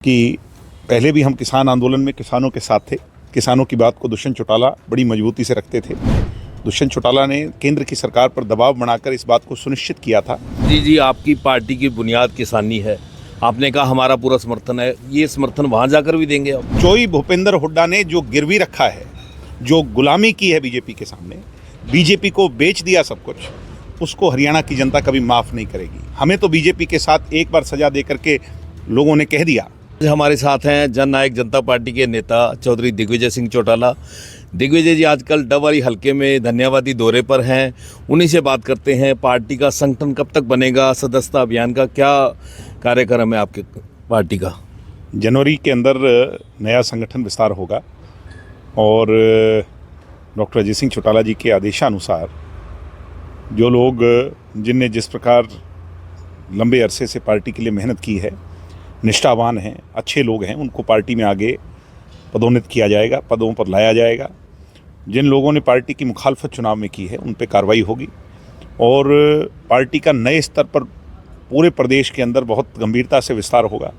कि पहले भी हम किसान आंदोलन में किसानों के साथ थे। किसानों की बात को दुष्यंत चौटाला बड़ी मजबूती से रखते थे। दुष्यंत चौटाला ने केंद्र की सरकार पर दबाव बनाकर इस बात को सुनिश्चित किया था। जी, आपकी पार्टी की बुनियाद किसानी है। आपने कहा हमारा पूरा समर्थन है। ये समर्थन वहाँ जाकर भी देंगे आप? चोई भूपेंद्र हुड्डा ने जो गिरवी रखा है, जो गुलामी की है बीजेपी के सामने, बीजेपी को बेच दिया सब कुछ, उसको हरियाणा की जनता कभी माफ़ नहीं करेगी। हमें तो बीजेपी के साथ एक बार सजा दे करके लोगों ने कह दिया। हमारे साथ हैं जन नायक जनता पार्टी के नेता चौधरी दिग्विजय सिंह चौटाला। दिग्विजय जी आजकल डबवारी हलके में धन्यवादी दौरे पर हैं, उन्हीं से बात करते हैं। पार्टी का संगठन कब तक बनेगा? सदस्यता अभियान का क्या कार्यक्रम है आपके पार्टी का? जनवरी के अंदर नया संगठन विस्तार होगा और डॉक्टर अजय सिंह चौटाला जी के आदेशानुसार जो लोग जिनने जिस प्रकार लंबे अरसे से पार्टी के लिए मेहनत की है, निष्ठावान हैं, अच्छे लोग हैं, उनको पार्टी में आगे पदोन्नत किया जाएगा, पदों पर लाया जाएगा। जिन लोगों ने पार्टी की मुखालफत चुनाव में की है उन पे कार्रवाई होगी और पार्टी का नए स्तर पर पूरे प्रदेश के अंदर बहुत गंभीरता से विस्तार होगा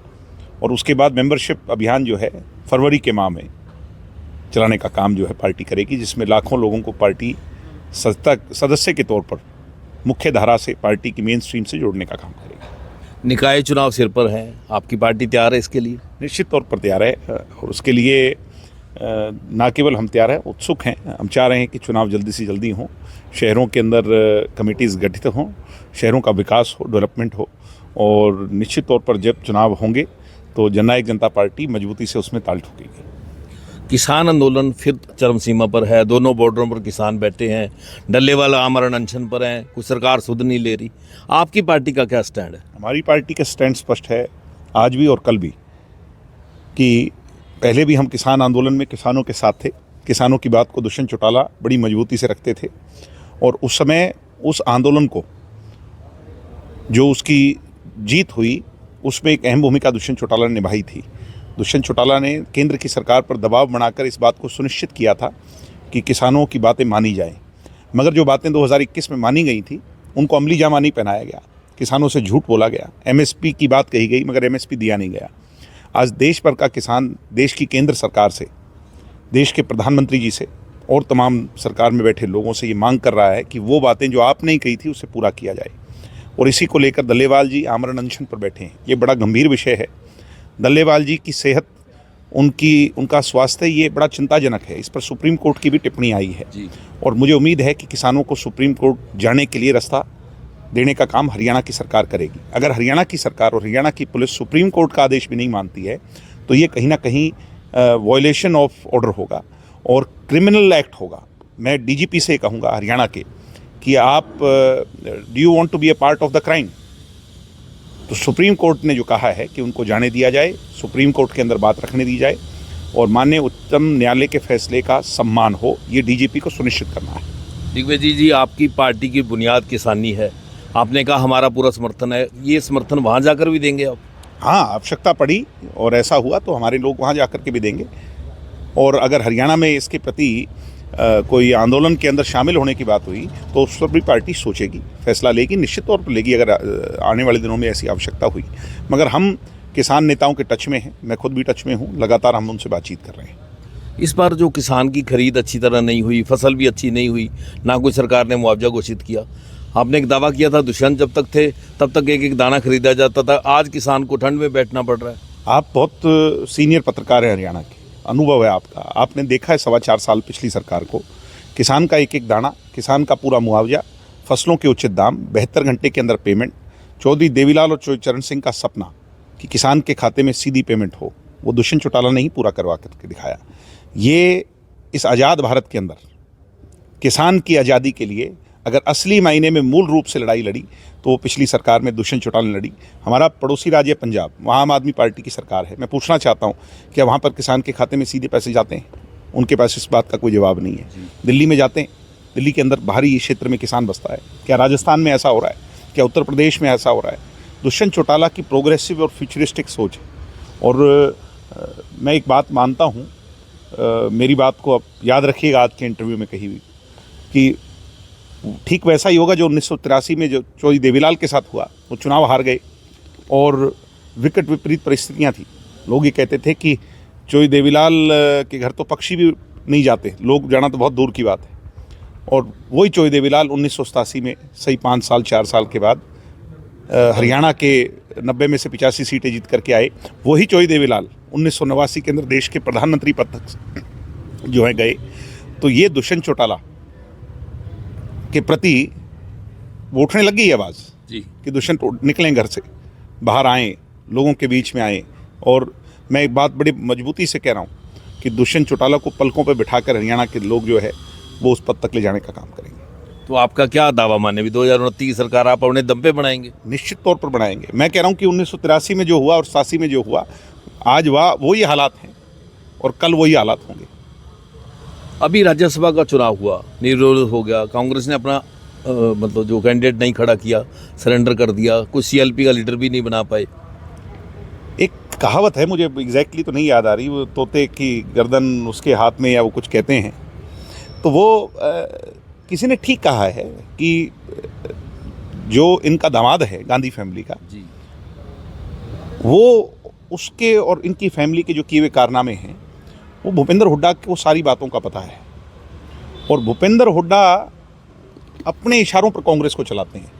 और उसके बाद मेंबरशिप अभियान जो है फरवरी के माह में चलाने का काम जो है पार्टी करेगी, जिसमें लाखों लोगों को पार्टी सदस्य के तौर पर मुख्य धारा से पार्टी की मेन स्ट्रीम से जोड़ने का काम करेगी। निकाय चुनाव सिर पर हैं, आपकी पार्टी तैयार है इसके लिए? निश्चित तौर पर तैयार है और उसके लिए ना केवल हम तैयार हैं, उत्सुक हैं। हम चाह रहे हैं कि चुनाव जल्दी से जल्दी हों, शहरों के अंदर कमेटीज़ गठित हों, शहरों का विकास हो, डेवलपमेंट हो और निश्चित तौर पर जब चुनाव होंगे तो जननायक जनता पार्टी मजबूती से उसमें ताल ठोकेगी। किसान आंदोलन फिर चरम सीमा पर है। दोनों बॉर्डरों पर किसान बैठे हैं, डल्लेवाल आमरण अनशन पर हैं, कोई सरकार सुध नहीं ले रही। आपकी पार्टी का क्या स्टैंड है? हमारी पार्टी का स्टैंड स्पष्ट है, आज भी और कल भी, कि पहले भी हम किसान आंदोलन में किसानों के साथ थे। किसानों की बात को दुष्यंत चौटाला बड़ी मजबूती से रखते थे और उस समय उस आंदोलन को जो उसकी जीत हुई उसमें एक अहम भूमिका दुष्यंत चौटाला ने निभाई थी। दुष्यंत चौटाला ने केंद्र की सरकार पर दबाव बनाकर इस बात को सुनिश्चित किया था कि किसानों की बातें मानी जाएं, मगर जो बातें 2021 में मानी गई थी उनको अमली जामा नहीं पहनाया गया, किसानों से झूठ बोला गया। एमएसपी की बात कही गई मगर एमएसपी दिया नहीं गया। आज देश भर का किसान देश की केंद्र सरकार से, देश के प्रधानमंत्री जी से और तमाम सरकार में बैठे लोगों से ये मांग कर रहा है कि वो बातें जो आपने ही कही थी उसे पूरा किया जाए और इसी को लेकर डल्लेवाल जी आमरण अनशन पर बैठे हैं। ये बड़ा गंभीर विषय है। डल्लेवाल जी की सेहत, उनका स्वास्थ्य, ये बड़ा चिंताजनक है। इस पर सुप्रीम कोर्ट की भी टिप्पणी आई है जी। और मुझे उम्मीद है कि किसानों को सुप्रीम कोर्ट जाने के लिए रास्ता देने का काम हरियाणा की सरकार करेगी। अगर हरियाणा की सरकार और हरियाणा की पुलिस सुप्रीम कोर्ट का आदेश भी नहीं मानती है तो ये कहीं ना कहीं वायलेशन ऑफ ऑर्डर होगा और क्रिमिनल एक्ट होगा। मैं डीजीपी से कहूँगा हरियाणा के कि आप do you want to be a part of the crime? तो सुप्रीम कोर्ट ने जो कहा है कि उनको जाने दिया जाए, सुप्रीम कोर्ट के अंदर बात रखने दी जाए और माननीय उच्चतम न्यायालय के फैसले का सम्मान हो, ये डीजीपी को सुनिश्चित करना है। दिग्विजय जी, आपकी पार्टी की बुनियाद किसानी है। आपने कहा हमारा पूरा समर्थन है। ये समर्थन वहाँ जाकर भी देंगे आप? हाँ, आवश्यकता पड़ी और ऐसा हुआ तो हमारे लोग वहाँ जाकर के भी देंगे और अगर हरियाणा में इसके प्रति कोई आंदोलन के अंदर शामिल होने की बात हुई तो उस पर भी पार्टी सोचेगी, फैसला लेगी, निश्चित तौर पर लेगी अगर आने वाले दिनों में ऐसी आवश्यकता हुई। मगर हम किसान नेताओं के टच में हैं, मैं खुद भी टच में हूँ, लगातार हम उनसे बातचीत कर रहे हैं। इस बार जो किसान की खरीद अच्छी तरह नहीं हुई, फसल भी अच्छी नहीं हुई, ना कोई सरकार ने मुआवजा घोषित किया। आपने एक दावा किया था दुष्यंत जब तक थे तब तक एक एक दाना खरीदा जाता था, आज किसान को ठंड में बैठना पड़ रहा है। आप बहुत सीनियर पत्रकार हैं हरियाणा के, अनुभव है आपका, आपने देखा है 4.25 साल पिछली सरकार को। किसान का एक एक दाना, किसान का पूरा मुआवजा, फसलों के उचित दाम, 72 घंटे के अंदर पेमेंट। चौधरी देवीलाल और चरण सिंह का सपना कि किसान के खाते में सीधी पेमेंट हो, वो दुष्यंत चौटाला ने ही पूरा करवा करके दिखाया। ये इस आज़ाद भारत के अंदर किसान की आज़ादी के लिए अगर असली मायने में मूल रूप से लड़ाई लड़ी तो वो पिछली सरकार में दुष्यंत चौटाला ने लड़ी। हमारा पड़ोसी राज्य पंजाब, वहाँ आम आदमी पार्टी की सरकार है। मैं पूछना चाहता हूँ क्या वहाँ पर किसान के खाते में सीधे पैसे जाते हैं? उनके पास इस बात का कोई जवाब नहीं है। दिल्ली में जाते हैं, दिल्ली के अंदर बाहरी क्षेत्र में किसान बसता है। क्या राजस्थान में ऐसा हो रहा है? क्या उत्तर प्रदेश में ऐसा हो रहा है? दुष्यंत चौटाला की प्रोग्रेसिव और फ्यूचरिस्टिक सोच है और मैं एक बात मानता हूँ, मेरी बात को आप याद रखिएगा, आज के इंटरव्यू में कही हुई, कि ठीक वैसा ही होगा जो 1983 में जो चौधरी देवीलाल के साथ हुआ। वो चुनाव हार गए और विकट विपरीत परिस्थितियां थी लोग ये कहते थे कि चोई देवीलाल के घर तो पक्षी भी नहीं जाते, लोग जाना तो बहुत दूर की बात है। और वही चोई देवीलाल 1987 में सही 5 साल 4 साल के बाद हरियाणा के 90 में से 85 सीटें जीत करके आए। वही चोई देवीलाल 1989 के अंदर देश के प्रधानमंत्री पद तक जो है गए। तो ये दुष्यंत चौटाला के प्रति वो उठने लग गई आवाज़ जी कि दुष्यंत निकलें घर से, बाहर आएँ, लोगों के बीच में आएँ। और मैं एक बात बड़ी मजबूती से कह रहा हूँ कि दुष्यंत चौटाला को पलकों पर बिठाकर हरियाणा के लोग जो है वो उस पद तक ले जाने का काम करेंगे। तो आपका क्या दावा माने भी 2029 की सरकार आप अपने दम पे बनाएंगे? निश्चित तौर पर बनाएंगे। मैं कह रहा हूँ कि 1983 में जो हुआ और 87 में जो हुआ, आज वही हालात हैं और कल वही हालात होंगे। अभी राज्यसभा का चुनाव हुआ, निर्विरोध हो गया, कांग्रेस ने अपना मतलब जो कैंडिडेट नहीं खड़ा किया, सरेंडर कर दिया, कुछ सीएलपी का लीडर भी नहीं बना पाए। एक कहावत है, मुझे एग्जैक्टली तो नहीं याद आ रही, वो तोते की गर्दन उसके हाथ में या वो कुछ कहते हैं। तो वो किसी ने ठीक कहा है कि जो इनका दामाद है गांधी फैमिली का जी वो उसके और इनकी फैमिली के जो किए हुए कारनामे हैं वो भूपेंद्र हुड्डा को सारी बातों का पता है। और भूपेंद्र हुड्डा अपने इशारों पर कांग्रेस को चलाते हैं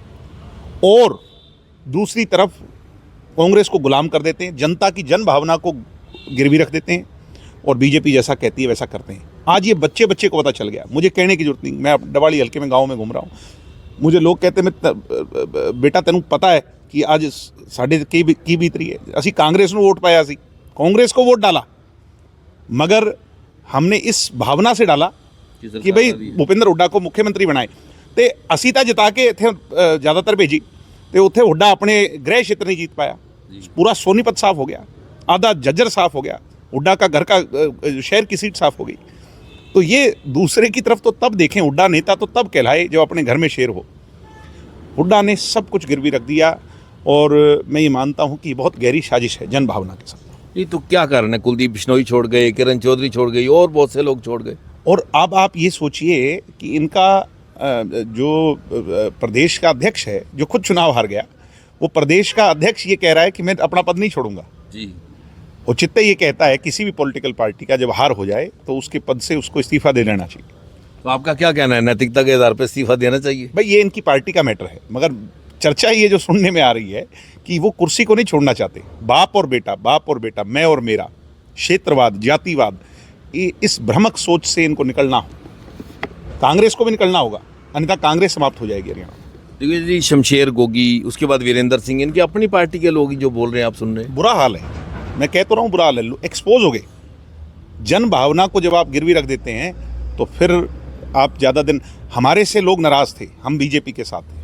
और दूसरी तरफ कांग्रेस को गुलाम कर देते हैं, जनता की जन भावना को गिरवी रख देते हैं और बीजेपी जैसा कहती है वैसा करते हैं। आज ये बच्चे को पता चल गया, मुझे कहने की जरूरत नहीं। मैं डवाड़ी हल्के में गाँव में घूम रहा हूँ, मुझे लोग कहते हैं बेटा तेनू पता है कि आज साढ़े की बीतरी है, असी कांग्रेस ਨੂੰ ਵੋਟ ਪਾਇਆ ਸੀ, कांग्रेस को वोट डाला, मगर हमने इस भावना से डाला कि भाई भूपेंद्र हुड्डा को मुख्यमंत्री बनाए। तो असी तो जिता के इतने ज़्यादातर भेजी तो उत्थे हुड्डा अपने गृह क्षेत्र नहीं जीत पाया, पूरा सोनीपत साफ हो गया, आधा झज्जर साफ हो गया, हुड्डा का घर का शहर की सीट साफ हो गई। तो ये दूसरे की तरफ तो तब देखें, हुड्डा नेता तो तब कहलाए जब अपने घर में शेर हो। हुड्डा ने सब कुछ गिरवी रख दिया और मैं ये मानता हूँ कि बहुत गहरी साजिश है जन भावना के साथ। ये तो क्या कारण है? कुलदीप बिश्नोई छोड़ गए, किरण चौधरी छोड़ गई और बहुत से लोग छोड़ गए। और अब आप ये सोचिए कि इनका जो प्रदेश का अध्यक्ष है जो खुद चुनाव हार गया, वो प्रदेश का अध्यक्ष ये कह रहा है कि मैं अपना पद नहीं छोड़ूंगा जी। और चित्ते ये कहता है किसी भी पॉलिटिकल पार्टी का जब हार हो जाए तो उसके पद से उसको इस्तीफा दे लेना चाहिए। तो आपका क्या कहना है, नैतिकता के आधार पर इस्तीफा देना चाहिए? भाई ये इनकी पार्टी का मैटर है, मगर चर्चा ये जो सुनने में आ रही है कि वो कुर्सी को नहीं छोड़ना चाहते। बाप और बेटा, मैं और मेरा, क्षेत्रवाद, जातिवाद, इस भ्रमक सोच से इनको निकलना हो, कांग्रेस को भी निकलना होगा, अन्यथा कांग्रेस समाप्त हो जाएगी हरियाणा। देखिए जी, शमशेर गोगी, उसके बाद वीरेंद्र सिंह, इनकी अपनी पार्टी के लोग ही जो बोल रहे हैं, आप सुन रहे हैं। बुरा हाल है, मैं कह तो रहा हूँ बुरा हाल है, एक्सपोज हो गए। जन भावना को जब आप गिरवी रख देते हैं तो फिर आप ज़्यादा दिन, हमारे से लोग नाराज़ थे, हम बीजेपी के साथ थे,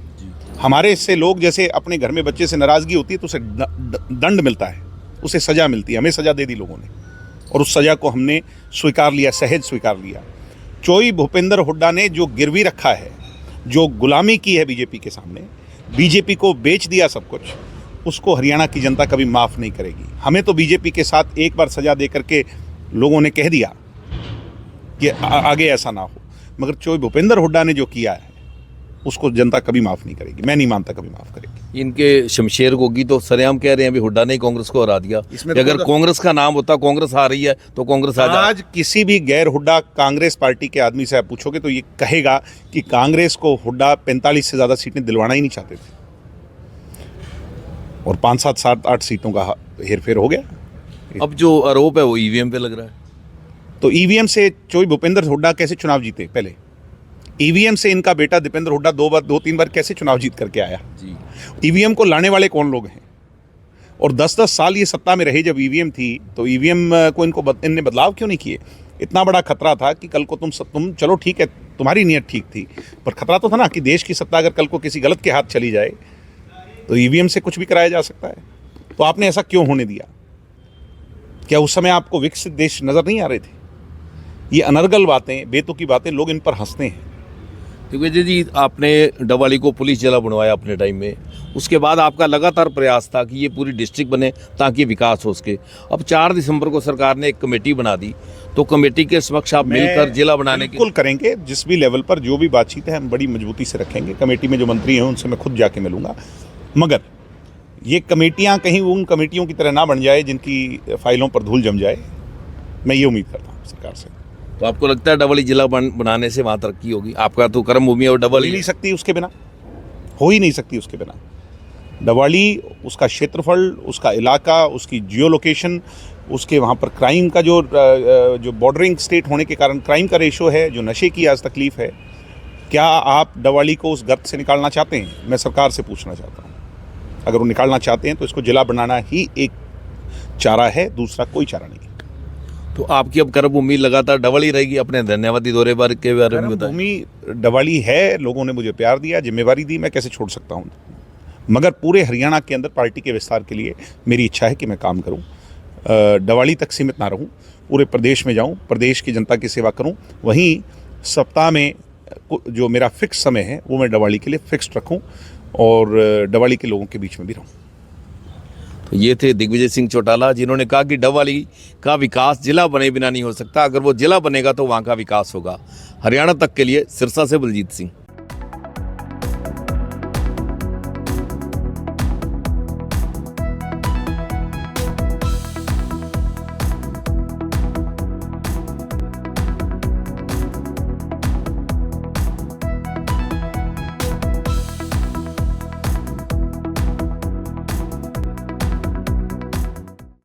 हमारे से लोग जैसे अपने घर में बच्चे से नाराज़गी होती है तो उसे दंड मिलता है, उसे सज़ा मिलती है, हमें सज़ा दे दी लोगों ने और उस सज़ा को हमने स्वीकार लिया, सहज स्वीकार लिया। चोई भूपेंद्र हुड्डा ने जो गिरवी रखा है, जो गुलामी की है बीजेपी के सामने, बीजेपी को बेच दिया सब कुछ, उसको हरियाणा की जनता कभी माफ़ नहीं करेगी। हमें तो बीजेपी के साथ एक बार सज़ा दे करके लोगों ने कह दिया कि आगे ऐसा ना हो, मगर चोई भूपेंद्र हुड्डा ने जो किया है उसको जनता कभी माफ़ नहीं करेगी, मैं नहीं मानता कभी माफ़ करेगी। इनके शमशेर गोगी तो सरेआम कह रहे हैं अभी हुड्डा ने कांग्रेस को हरा दिया। इसमें कि अगर तो कांग्रेस का नाम होता, कांग्रेस आ रही है तो कांग्रेस आज किसी भी गैर हुड्डा कांग्रेस पार्टी के आदमी से आप पूछोगे तो ये कहेगा कि कांग्रेस को हुड्डा 45 से ज़्यादा सीटें दिलवाना ही नहीं चाहते थे और 5, 7, 7, 8 सीटों का हेरफेर हो गया। अब जो आरोप है वो ईवीएम पे लग रहा है। तो ईवीएम से चोई भूपेंद्र हुड्डा कैसे चुनाव जीते? पहले ईवीएम से इनका बेटा दीपेंद्र हुड्डा 2-3 बार कैसे चुनाव जीत करके आया जी। ईवीएम को लाने वाले कौन लोग हैं? और 10-10 साल ये सत्ता में रहे जब ईवीएम थी, तो ईवीएम को इनने बदलाव क्यों नहीं किए? इतना बड़ा खतरा था कि कल को तुम चलो ठीक है, तुम्हारी नीयत ठीक थी, पर खतरा तो था ना कि देश की सत्ता अगर कल को किसी गलत के हाथ चली जाए तो ईवीएम से कुछ भी कराया जा सकता है। तो आपने ऐसा क्यों होने दिया? क्या उस समय आपको विकसित देश नज़र नहीं आ रहे थे? ये अनर्गल बातें, बेतुकी बातें, लोग इन पर हंसते हैं। दिग्विजय जी, आपने डवाली को पुलिस जिला बनवाया अपने टाइम में, उसके बाद आपका लगातार प्रयास था कि ये पूरी डिस्ट्रिक्ट बने ताकि विकास हो सके। अब 4 दिसंबर को सरकार ने एक कमेटी बना दी, तो कमेटी के समक्ष आप मिलकर जिला बनाने के बिल्कुल करेंगे। जिस भी लेवल पर जो भी बातचीत है हम बड़ी मजबूती से रखेंगे। कमेटी में जो मंत्री हैं उनसे मैं खुद जाके मिलूंगा। मगर ये कमेटियां कहीं उन कमेटियों की तरह ना बन जाए जिनकी फाइलों पर धूल जम जाए। मैं ये उम्मीद करता हूँ सरकार से। तो आपको लगता है डबवाली जिला बनाने से वहाँ तरक्की होगी? आपका तो कर्म भूमि और हो डबवाली ही नहीं सकती उसके बिना, हो ही नहीं सकती उसके बिना। डवाली, उसका क्षेत्रफल, उसका इलाका, उसकी जियो लोकेशन, उसके वहाँ पर क्राइम का जो बॉर्डरिंग स्टेट होने के कारण क्राइम का रेशो है, जो नशे की आज तकलीफ है, क्या आप डवाली को उस गर्त से निकालना चाहते हैं? मैं सरकार से पूछना चाहता हूँ। अगर वो निकालना चाहते हैं तो इसको जिला बनाना ही एक चारा है, दूसरा कोई चारा नहीं है। तो आपकी अब कर्म भूमि लगातार डबवाली रहेगी? अपने धन्यवादी दौरे पर के बारे में बताएं। भूमि डवाली है, लोगों ने मुझे प्यार दिया, जिम्मेवारी दी, मैं कैसे छोड़ सकता हूँ? मगर पूरे हरियाणा के अंदर पार्टी के विस्तार के लिए मेरी इच्छा है कि मैं काम करूँ, डवाली तक सीमित ना रहूँ, पूरे प्रदेश में जाऊँ, प्रदेश की जनता की सेवा करूँ। वहीं सप्ताह में जो मेरा फिक्स समय है वो मैं डवाली के लिए फिक्स्ड रखूँ और डवाली के लोगों के बीच में भी रहूँ। तो ये थे दिग्विजय सिंह चौटाला, जिन्होंने कहा कि डबवाली का विकास जिला बने बिना नहीं हो सकता। अगर वो जिला बनेगा तो वहाँ का विकास होगा। हरियाणा तक के लिए सिरसा से बलजीत सिंह।